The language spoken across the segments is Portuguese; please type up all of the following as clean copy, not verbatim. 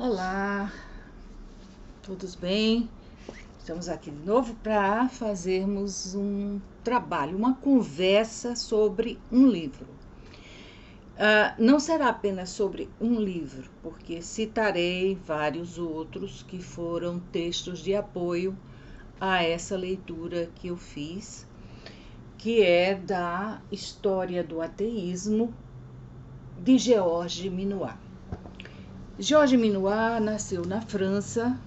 Olá, todos bem? Estamos aqui de novo para fazermos um trabalho, uma conversa sobre um livro. Não será apenas sobre um livro, porque citarei vários outros que foram textos de apoio a essa leitura que eu fiz, que é da História do Ateísmo, de Georges Minoir. Georges Minoir nasceu na França,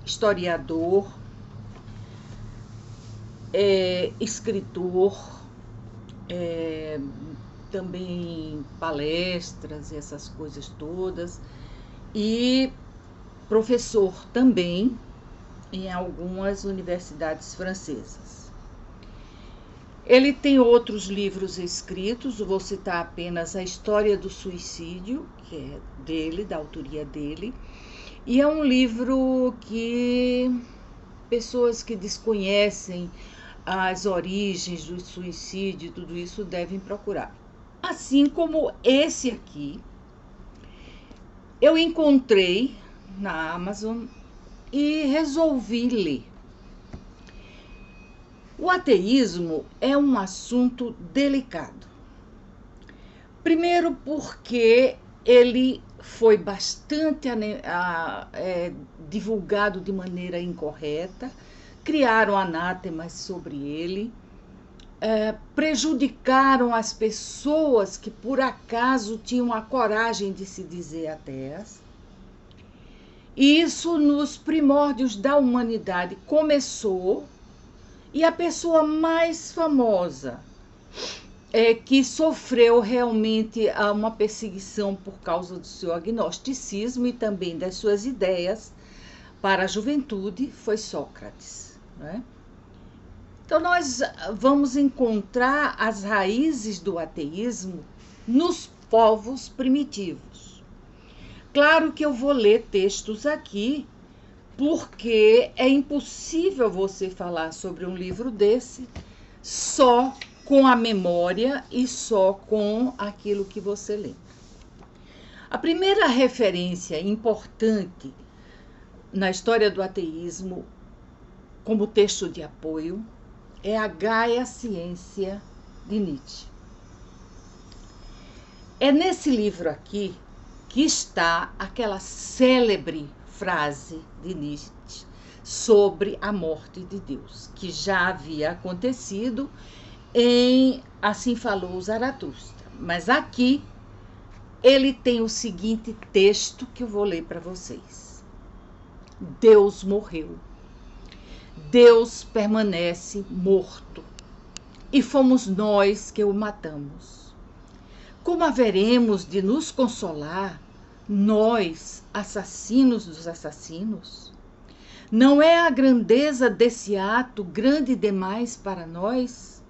historiador, escritor, também palestras e essas coisas todas, e professor também em algumas universidades francesas. Ele tem outros livros escritos, vou citar apenas A História do Suicídio, que é dele, da autoria dele, e é um livro que pessoas que desconhecem as origens do suicídio, tudo isso devem procurar. Assim como esse aqui, eu encontrei na Amazon e resolvi ler. O ateísmo é um assunto delicado. Primeiro porque ele foi bastante divulgado de maneira incorreta, criaram anátemas sobre ele, prejudicaram as pessoas que por acaso tinham a coragem de se dizer ateias. E isso nos primórdios da humanidade começou, e a pessoa mais famosa que sofreu realmente uma perseguição por causa do seu agnosticismo e também das suas ideias para a juventude foi Sócrates, né? Então nós vamos encontrar as raízes do ateísmo nos povos primitivos. Claro que eu vou ler textos aqui, porque é impossível você falar sobre um livro desse só com a memória e só com aquilo que você lê. A primeira referência importante na história do ateísmo, como texto de apoio, é a Gaia Ciência de Nietzsche. É nesse livro aqui que está aquela célebre frase de Nietzsche sobre a morte de Deus, que já havia acontecido em Assim Falou Zaratustra. Mas aqui ele tem o seguinte texto que eu vou ler para vocês. Deus morreu. Deus permanece morto. E fomos nós que o matamos. Como haveremos de nos consolar, nós, assassinos dos assassinos? Não é a grandeza desse ato grande demais para nós?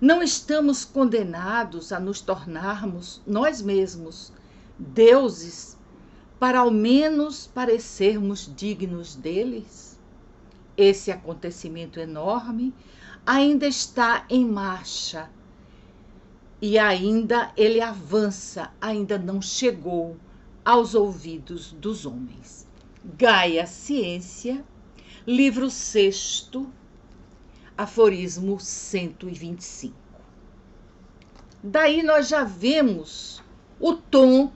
Não estamos condenados a nos tornarmos nós mesmos deuses para ao menos parecermos dignos deles? Esse acontecimento enorme ainda está em marcha e ainda ele avança, ainda não chegou aos ouvidos dos homens. Gaia Ciência, livro 6º, aforismo 125. Daí nós já vemos o tom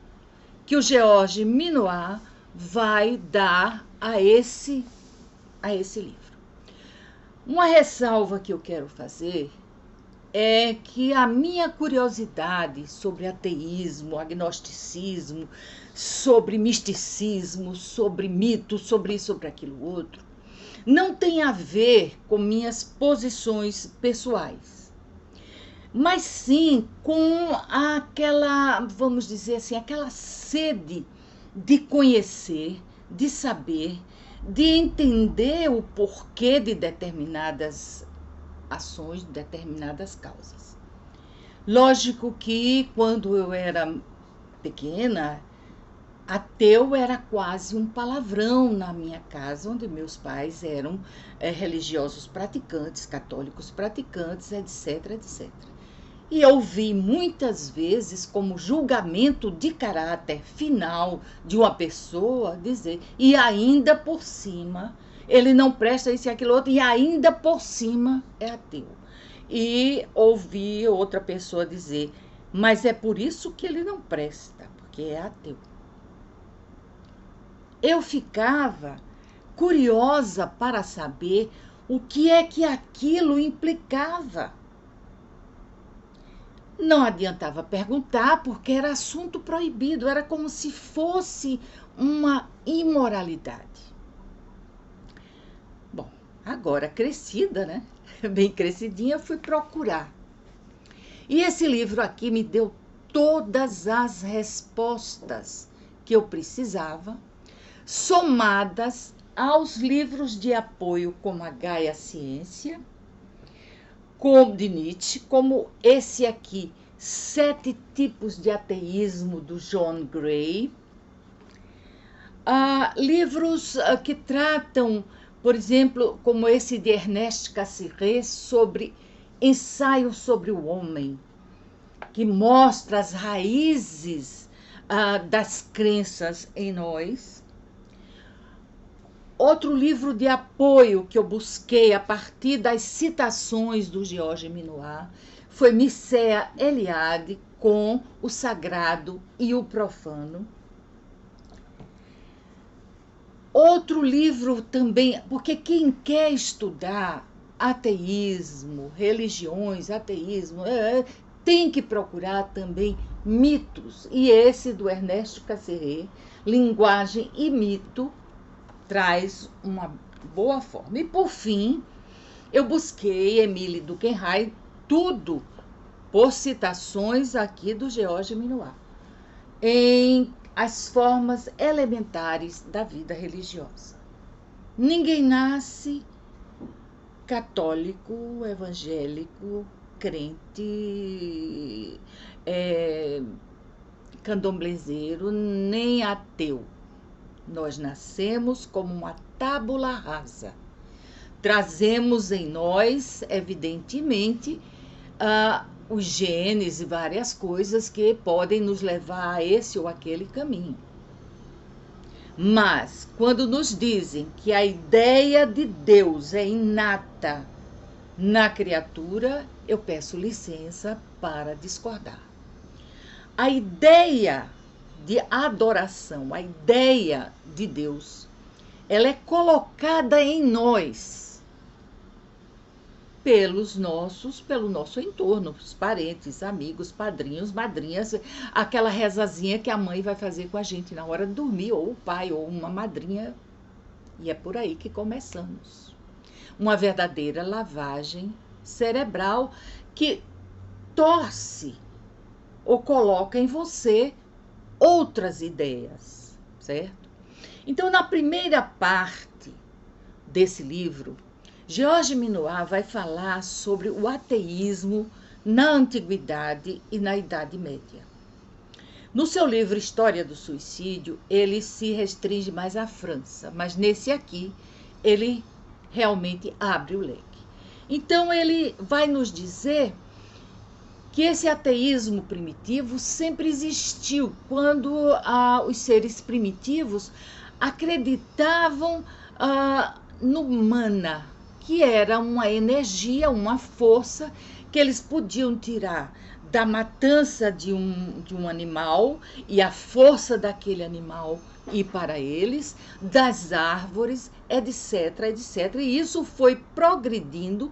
que o Georges Minoir vai dar a esse livro. Uma ressalva que eu quero fazer é que a minha curiosidade sobre ateísmo, agnosticismo, sobre misticismo, sobre mito, sobre isso, sobre aquilo outro, não tem a ver com minhas posições pessoais, mas sim com aquela, vamos dizer assim, aquela sede de conhecer, de saber, de entender o porquê de determinadas ações, de determinadas causas. Lógico que quando eu era pequena, ateu era quase um palavrão na minha casa, onde meus pais eram religiosos praticantes, católicos praticantes, etc, etc. E ouvi muitas vezes como julgamento de caráter final de uma pessoa dizer, e ainda por cima, ele não presta isso e aquilo outro, e ainda por cima é ateu. E ouvi outra pessoa dizer, mas é por isso que ele não presta, porque é ateu. Eu ficava curiosa para saber o que é que aquilo implicava. Não adiantava perguntar, porque era assunto proibido, era como se fosse uma imoralidade. Bom, agora crescida, né? Bem crescidinha, fui procurar. E esse livro aqui me deu todas as respostas que eu precisava, somadas aos livros de apoio como a Gaia Ciência, como de Nietzsche, como esse aqui, 7 tipos de ateísmo, do John Gray. Livros que tratam, por exemplo, como esse de Ernest Cassirer, sobre ensaio sobre o homem, que mostra as raízes das crenças em nós. Outro livro de apoio que eu busquei a partir das citações do Georges Minoir foi Mircea Eliade com O Sagrado e o Profano. Outro livro também, porque quem quer estudar ateísmo, religiões, ateísmo, tem que procurar também mitos. E esse do Ernest Cassirer, Linguagem e Mito, traz uma boa forma. E, por fim, eu busquei Émile Durkheim, tudo por citações aqui do Georges Minoir, em as formas elementares da vida religiosa. Ninguém nasce católico, evangélico, crente, candomblezeiro, nem ateu. Nós nascemos como uma tábula rasa. Trazemos em nós, evidentemente, os genes e várias coisas que podem nos levar a esse ou aquele caminho. Mas, quando nos dizem que a ideia de Deus é inata na criatura, eu peço licença para discordar. A ideia de adoração, a ideia de Deus, ela é colocada em nós pelo nosso entorno, os parentes, amigos, padrinhos, madrinhas, aquela rezazinha que a mãe vai fazer com a gente na hora de dormir, ou o pai, ou uma madrinha, e é por aí que começamos. Uma verdadeira lavagem cerebral que torce ou coloca em você outras ideias, certo? Então, na primeira parte desse livro, Georges Minoir vai falar sobre o ateísmo na Antiguidade e na Idade Média. No seu livro História do Suicídio, ele se restringe mais à França, mas nesse aqui, ele realmente abre o leque. Então, ele vai nos dizer que esse ateísmo primitivo sempre existiu, quando os seres primitivos acreditavam no mana, que era uma energia, uma força que eles podiam tirar da matança de um animal e a força daquele animal ir para eles, das árvores, etc, etc. E isso foi progredindo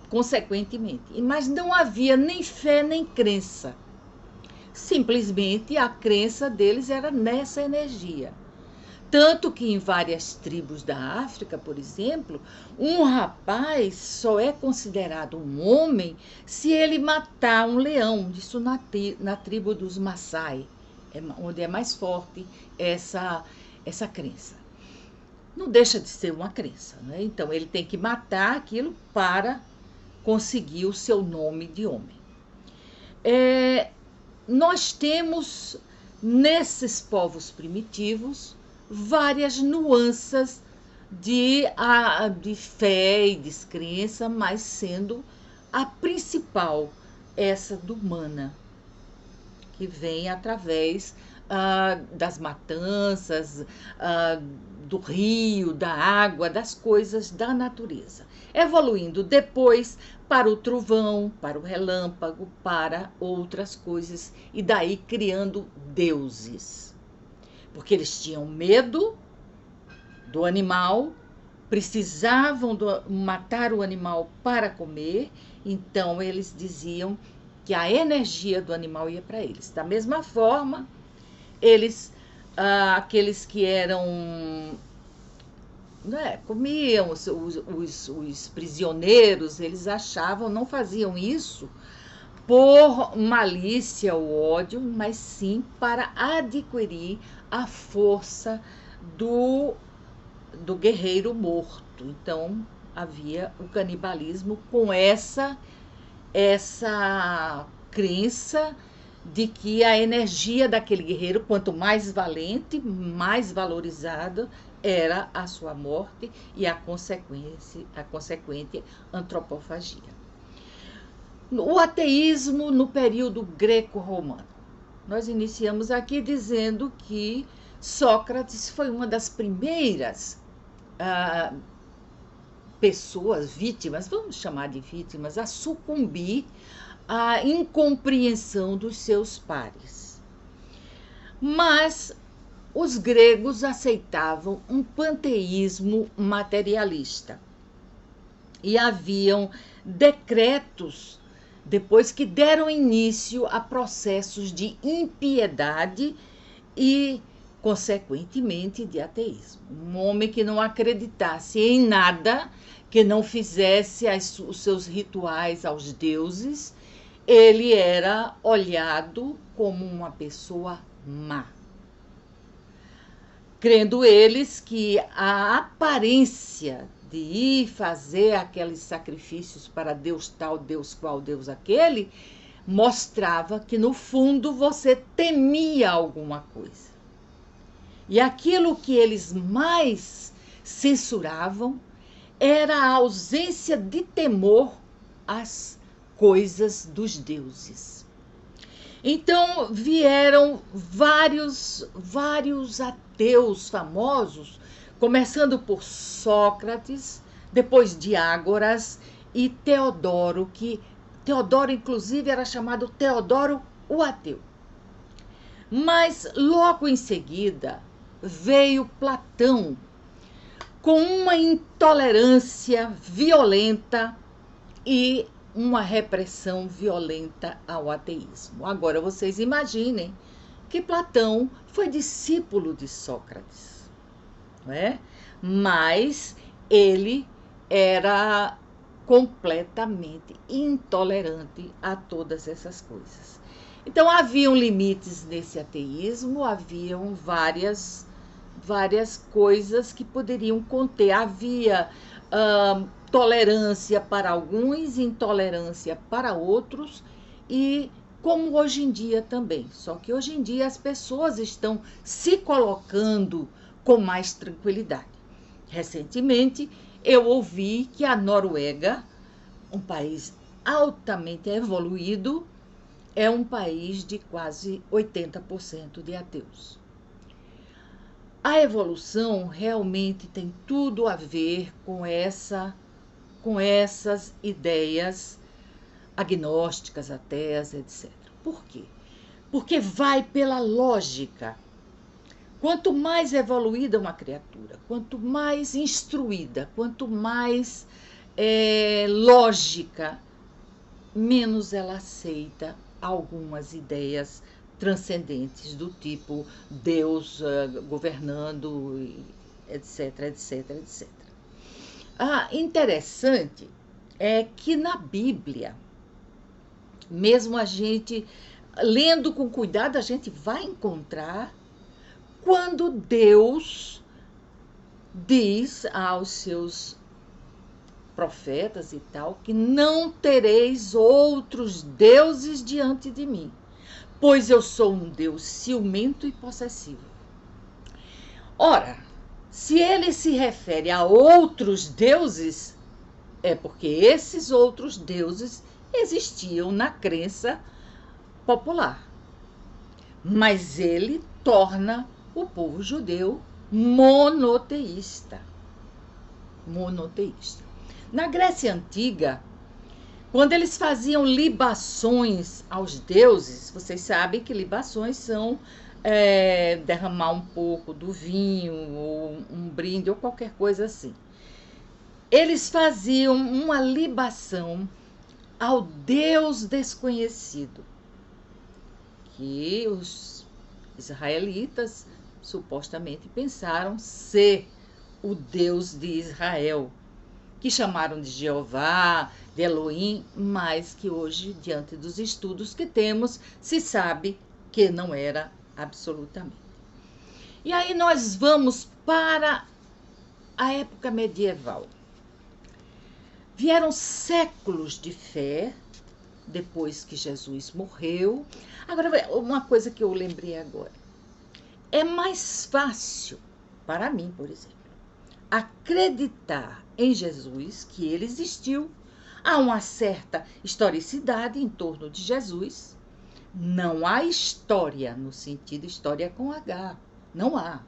consequentemente. Mas não havia nem fé nem crença. Simplesmente a crença deles era nessa energia. Tanto que em várias tribos da África, por exemplo, um rapaz só é considerado um homem se ele matar um leão. Isso na tribo dos Maasai, onde é mais forte essa crença. Não deixa de ser uma crença, né? Então, ele tem que matar aquilo para conseguir o seu nome de homem. Nós temos, nesses povos primitivos, várias nuances de fé e descrença, mas sendo a principal essa do mana, que vem através das matanças, do rio, da água, das coisas da natureza. Evoluindo depois para o trovão, para o relâmpago, para outras coisas, e daí criando deuses. Porque eles tinham medo do animal, precisavam matar o animal para comer, então eles diziam que a energia do animal ia para eles. Da mesma forma, eles, aqueles que eram, né, comiam os prisioneiros, eles achavam, não faziam isso por malícia ou ódio, mas sim para adquirir a força do guerreiro morto. Então havia o canibalismo com essa crença de que a energia daquele guerreiro, quanto mais valente, mais valorizada era a sua morte e a consequente antropofagia. O ateísmo no período greco-romano. Nós iniciamos aqui dizendo que Sócrates foi uma das primeiras pessoas, vítimas, vamos chamar de vítimas, a sucumbir à incompreensão dos seus pares. Mas os gregos aceitavam um panteísmo materialista. E haviam decretos, depois que deram início a processos de impiedade e, consequentemente, de ateísmo. Um homem que não acreditasse em nada, que não fizesse os seus rituais aos deuses, ele era olhado como uma pessoa má. Crendo eles que a aparência de ir fazer aqueles sacrifícios para Deus tal, Deus qual, Deus aquele, mostrava que no fundo você temia alguma coisa. E aquilo que eles mais censuravam era a ausência de temor às coisas dos deuses. Então vieram vários ateus famosos, começando por Sócrates, depois Diágoras e Teodoro, que Teodoro inclusive era chamado Teodoro o ateu. Mas logo em seguida veio Platão com uma intolerância violenta e uma repressão violenta ao ateísmo. Agora vocês imaginem que Platão foi discípulo de Sócrates, não é? Mas ele era completamente intolerante a todas essas coisas. Então haviam limites nesse ateísmo, haviam várias coisas que poderiam conter. Havia tolerância para alguns, intolerância para outros, e como hoje em dia também. Só que hoje em dia as pessoas estão se colocando com mais tranquilidade. Recentemente eu ouvi que a Noruega, um país altamente evoluído, é um país de quase 80% de ateus. A evolução realmente tem tudo a ver com essas ideias agnósticas, ateias, etc. Por quê? Porque vai pela lógica. Quanto mais evoluída uma criatura, quanto mais instruída, quanto mais lógica, menos ela aceita algumas ideias transcendentes do tipo Deus governando, etc, etc, etc. Interessante é que na Bíblia, mesmo a gente lendo com cuidado, a gente vai encontrar quando Deus diz aos seus profetas e tal, que não tereis outros deuses diante de mim, pois eu sou um Deus ciumento e possessivo. Ora, se ele se refere a outros deuses, é porque esses outros deuses existiam na crença popular. Mas ele torna o povo judeu monoteísta. Monoteísta. Na Grécia Antiga, quando eles faziam libações aos deuses, vocês sabem que libações são derramar um pouco do vinho, ou um brinde, ou qualquer coisa assim. Eles faziam uma libação ao Deus desconhecido, que os israelitas supostamente pensaram ser o Deus de Israel, que chamaram de Jeová, de Elohim, mas que hoje, diante dos estudos que temos, se sabe que não era absolutamente. E aí nós vamos para a época medieval. Vieram séculos de fé, depois que Jesus morreu. Agora, uma coisa que eu lembrei agora. É mais fácil, para mim, por exemplo, acreditar em Jesus, que ele existiu. Há uma certa historicidade em torno de Jesus. Não há história, no sentido história com H. Não há.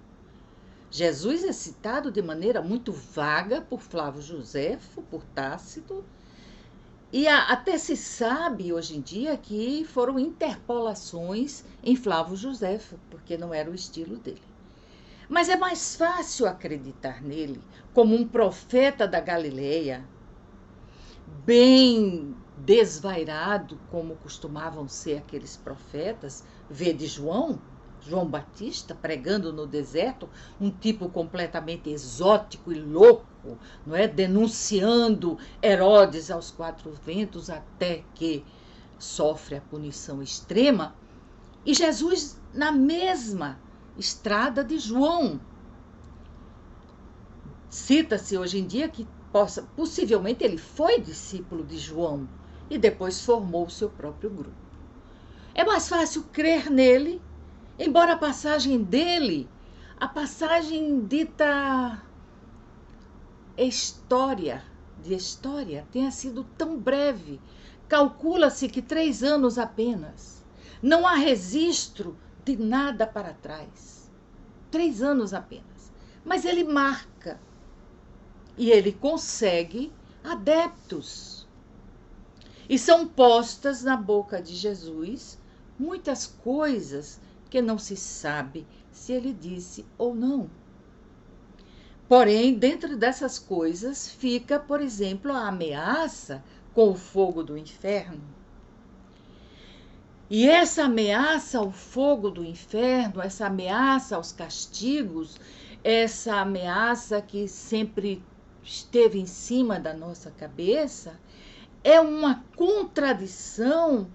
Jesus é citado de maneira muito vaga por Flávio Josefo, por Tácito, e até se sabe hoje em dia que foram interpolações em Flávio Josefo, porque não era o estilo dele. Mas é mais fácil acreditar nele como um profeta da Galileia, bem desvairado, como costumavam ser aqueles profetas. Vê de João Batista pregando no deserto, um tipo completamente exótico e louco, não é? Denunciando Herodes aos quatro ventos até que sofre a punição extrema. E Jesus na mesma estrada de João. Cita-se hoje em dia que possivelmente ele foi discípulo de João e depois formou o seu próprio grupo. É mais fácil crer nele, embora a passagem dele, a passagem dita história, tenha sido tão breve. Calcula-se que 3 anos apenas. Não há registro de nada para trás. 3 anos apenas. Mas ele marca. E ele consegue adeptos. E são postas na boca de Jesus muitas coisas que não se sabe se ele disse ou não. Porém, dentro dessas coisas fica, por exemplo, a ameaça com o fogo do inferno. E essa ameaça ao fogo do inferno, essa ameaça aos castigos, essa ameaça que sempre esteve em cima da nossa cabeça, é uma contradição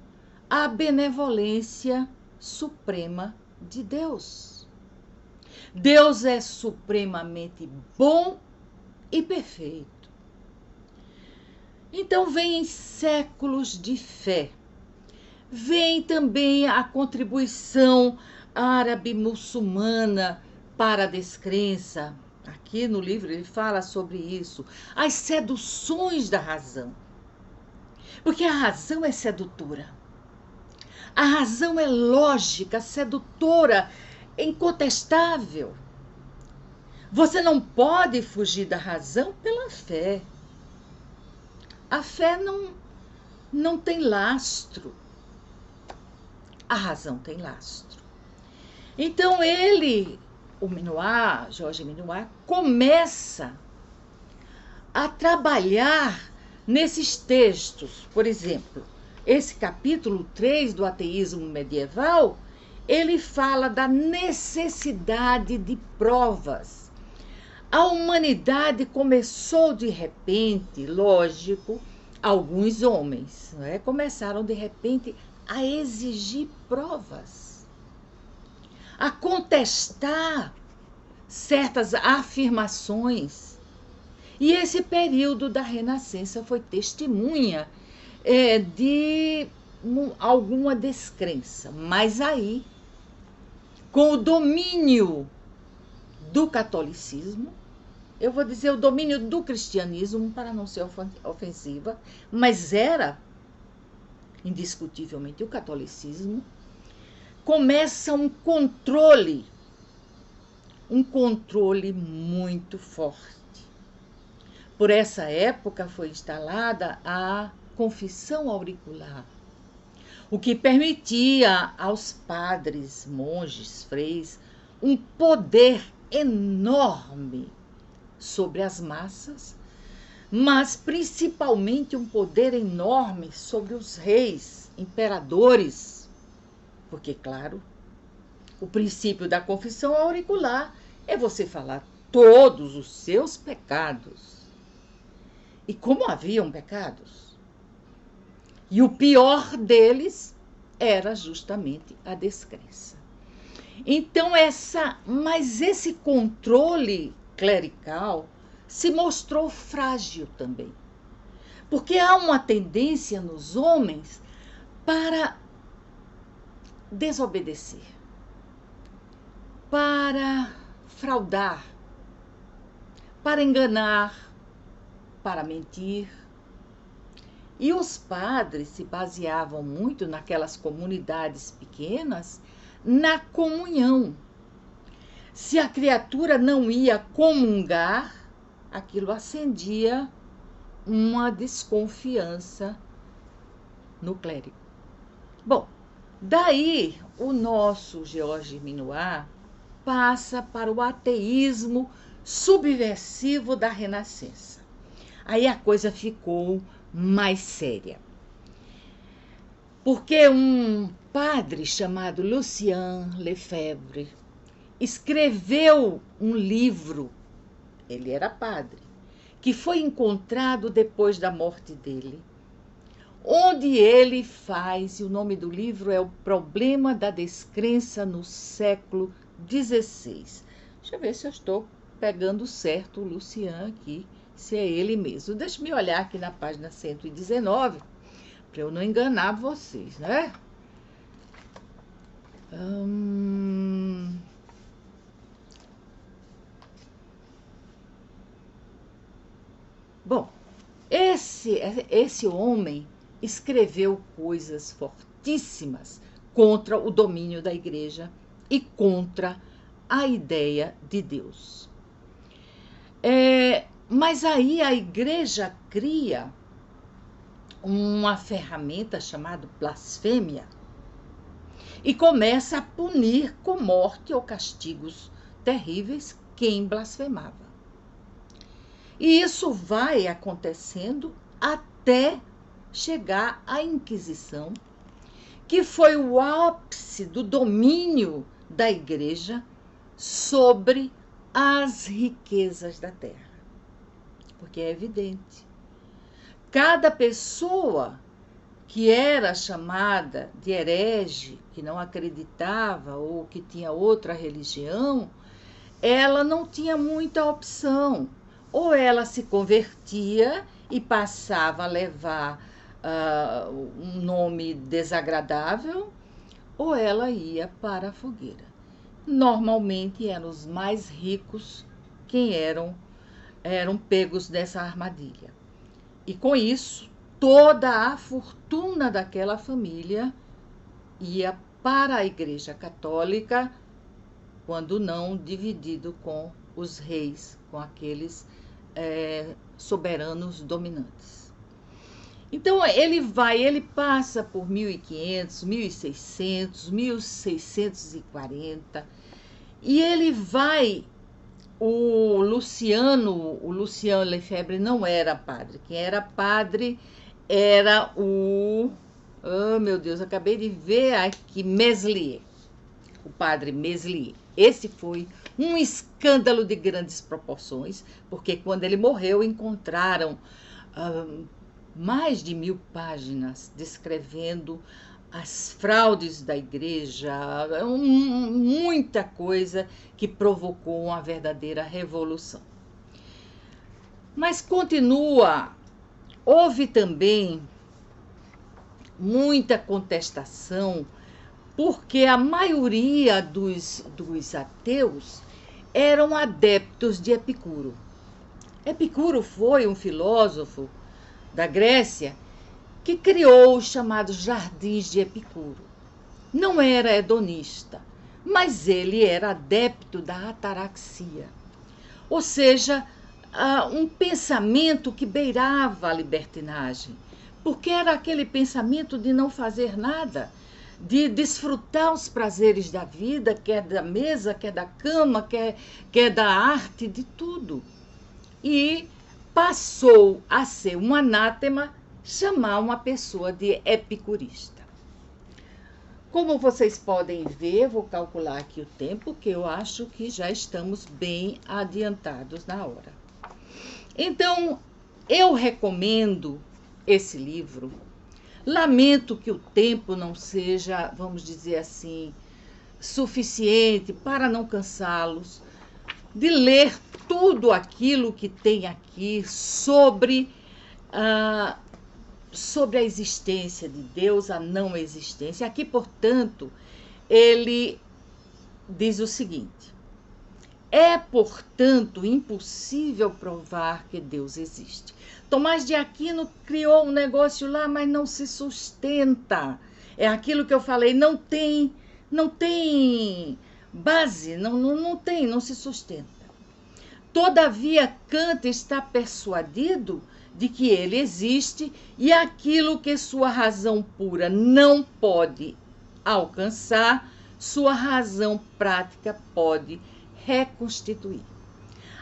à benevolência suprema de Deus. Deus é supremamente bom e perfeito. Então vem séculos de fé. Vem também a contribuição árabe-muçulmana para a descrença. Aqui no livro ele fala sobre isso. As seduções da razão. Porque a razão é sedutora. A razão é lógica, sedutora, incontestável. Você não pode fugir da razão pela fé. A fé não tem lastro. A razão tem lastro. Então o Minuá, Jorge Minuá, começa a trabalhar nesses textos. Por exemplo, esse capítulo 3 do ateísmo medieval, ele fala da necessidade de provas. A humanidade começou de repente, lógico, alguns homens, não é? Começaram de repente a exigir provas, a contestar certas afirmações. E esse período da Renascença foi testemunha de alguma descrença. Mas aí, com o domínio do catolicismo, eu vou dizer o domínio do cristianismo, para não ser ofensiva, mas era indiscutivelmente o catolicismo, começa um controle muito forte. Por essa época foi instalada a confissão auricular, o que permitia aos padres, monges, freis, um poder enorme sobre as massas, mas principalmente um poder enorme sobre os reis, imperadores, porque, claro, o princípio da confissão auricular é você falar todos os seus pecados. E como haviam pecados? E o pior deles era justamente a descrença. Então, mas esse controle clerical se mostrou frágil também. Porque há uma tendência nos homens para desobedecer, para fraudar, para enganar, para mentir. E os padres se baseavam muito naquelas comunidades pequenas na comunhão. Se a criatura não ia comungar, aquilo acendia uma desconfiança no clérigo. Bom, daí o nosso Georges Minoir passa para o ateísmo subversivo da Renascença. Aí a coisa ficou mais séria. Porque um padre chamado Lucien Lefebvre escreveu um livro, ele era padre, que foi encontrado depois da morte dele, onde ele faz, e o nome do livro é O Problema da Descrença no Século XVI. Deixa eu ver se eu estou pegando certo o Lucien aqui, se é ele mesmo. Deixa eu olhar aqui na página 119, para eu não enganar vocês, né? Bom, esse homem escreveu coisas fortíssimas contra o domínio da igreja e contra a ideia de Deus. Mas aí a igreja cria uma ferramenta chamada blasfêmia e começa a punir com morte ou castigos terríveis quem blasfemava. E isso vai acontecendo até chegar à Inquisição, que foi o ápice do domínio da igreja sobre as riquezas da terra. Porque é evidente, cada pessoa que era chamada de herege, que não acreditava ou que tinha outra religião, ela não tinha muita opção. Ou ela se convertia e passava a levar um nome desagradável, ou ela ia para a fogueira. Normalmente eram os mais ricos quem eram pegos nessa armadilha. E com isso, toda a fortuna daquela família ia para a Igreja Católica, quando não dividido com os reis, com aqueles soberanos dominantes. Então ele passa por 1500, 1600, 1640 e ele vai. O Lucien Lefebvre não era padre. Quem era padre era oh meu Deus, acabei de ver aqui, Meslier, o padre Meslier. Esse foi um escândalo de grandes proporções, porque quando ele morreu encontraram mais de 1000 páginas descrevendo as fraudes da igreja, muita coisa que provocou uma verdadeira revolução. Mas continua, houve também muita contestação, porque a maioria dos ateus eram adeptos de Epicuro. Epicuro foi um filósofo da Grécia que criou os chamados Jardins de Epicuro. Não era hedonista, mas ele era adepto da ataraxia, ou seja, um pensamento que beirava a libertinagem, porque era aquele pensamento de não fazer nada, de desfrutar os prazeres da vida, quer da mesa, quer da cama, quer da arte, de tudo. E passou a ser um anátema chamar uma pessoa de epicurista. Como vocês podem ver, vou calcular aqui o tempo, que eu acho que já estamos bem adiantados na hora. Então, eu recomendo esse livro. Lamento que o tempo não seja, vamos dizer assim, suficiente para não cansá-los de ler tudo aquilo que tem aqui sobre a existência de Deus, a não existência. Aqui, portanto, ele diz o seguinte: é, portanto, impossível provar que Deus existe. Tomás de Aquino criou um negócio lá, mas não se sustenta. É aquilo que eu falei, não tem base, não se sustenta. Todavia, Kant está persuadido de que ele existe e aquilo que sua razão pura não pode alcançar, sua razão prática pode reconstituir.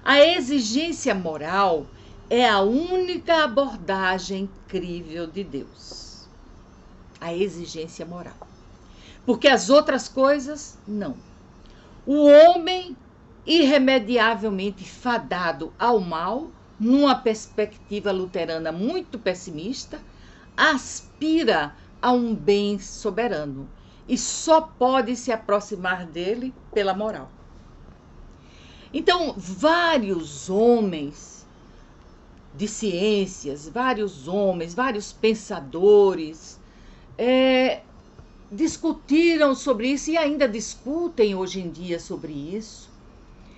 A exigência moral é a única abordagem crível de Deus. A exigência moral. Porque as outras coisas, não. O homem, irremediavelmente fadado ao mal, numa perspectiva luterana muito pessimista, aspira a um bem soberano e só pode se aproximar dele pela moral. Então, vários homens de ciências, vários pensadores discutiram sobre isso e ainda discutem hoje em dia sobre isso.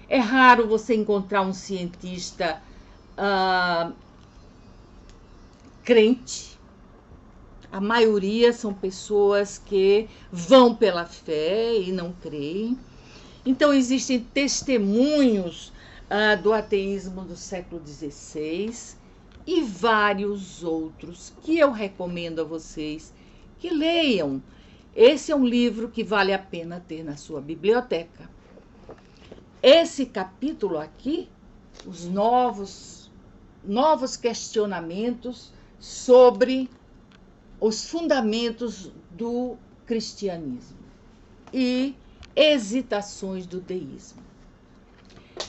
É raro você encontrar um cientista crente. A maioria são pessoas que vão pela fé e não creem. Então, existem testemunhos do ateísmo do século XVI e vários outros que eu recomendo a vocês que leiam. Esse é um livro que vale a pena ter na sua biblioteca. Esse capítulo aqui, os novos questionamentos sobre os fundamentos do cristianismo e hesitações do deísmo.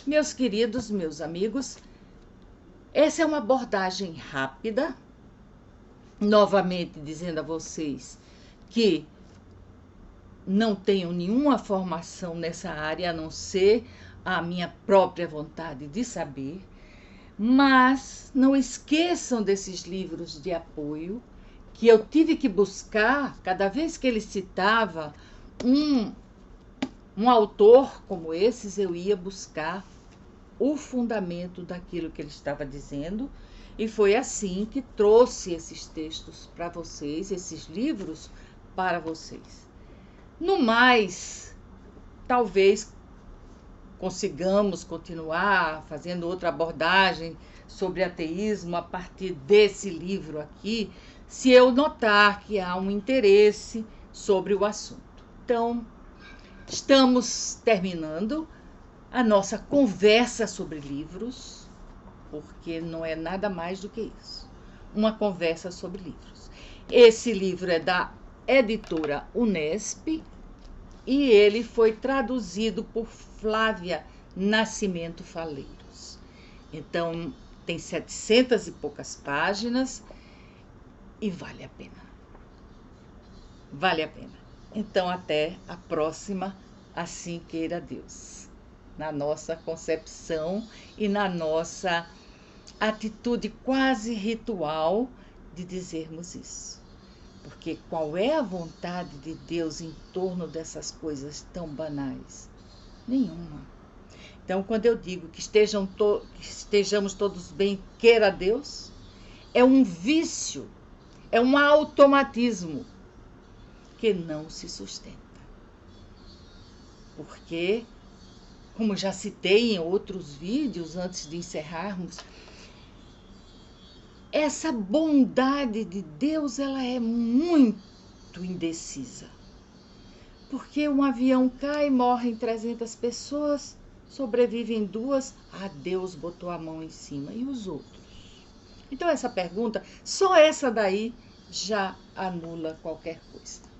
Meus queridos, meus amigos, essa é uma abordagem rápida, novamente dizendo a vocês que não tenho nenhuma formação nessa área, a não ser a minha própria vontade de saber, mas não esqueçam desses livros de apoio que eu tive que buscar, cada vez que ele citava um autor como esses, eu ia buscar o fundamento daquilo que ele estava dizendo, e foi assim que trouxe esses textos para vocês, esses livros para vocês. No mais, talvez consigamos continuar fazendo outra abordagem sobre ateísmo a partir desse livro aqui, se eu notar que há um interesse sobre o assunto. Então, estamos terminando a nossa conversa sobre livros, porque não é nada mais do que isso, uma conversa sobre livros. Esse livro é da editora Unesp e ele foi traduzido por Flávia Nascimento Faleiros. Então, tem 700 e poucas páginas e vale a pena. Vale a pena. Então, até a próxima, assim queira Deus, na nossa concepção e na nossa atitude quase ritual de dizermos isso. Porque qual é a vontade de Deus em torno dessas coisas tão banais? Nenhuma. Então, quando eu digo que estejamos todos bem, queira Deus, é um vício, É um automatismo que não se sustenta. Porque, como já citei em outros vídeos antes de encerrarmos, essa bondade de Deus, ela é muito indecisa. Porque um avião cai, morrem 300 pessoas, sobrevivem 2, Deus botou a mão em cima. E os outros? Então essa pergunta, só essa daí já anula qualquer coisa.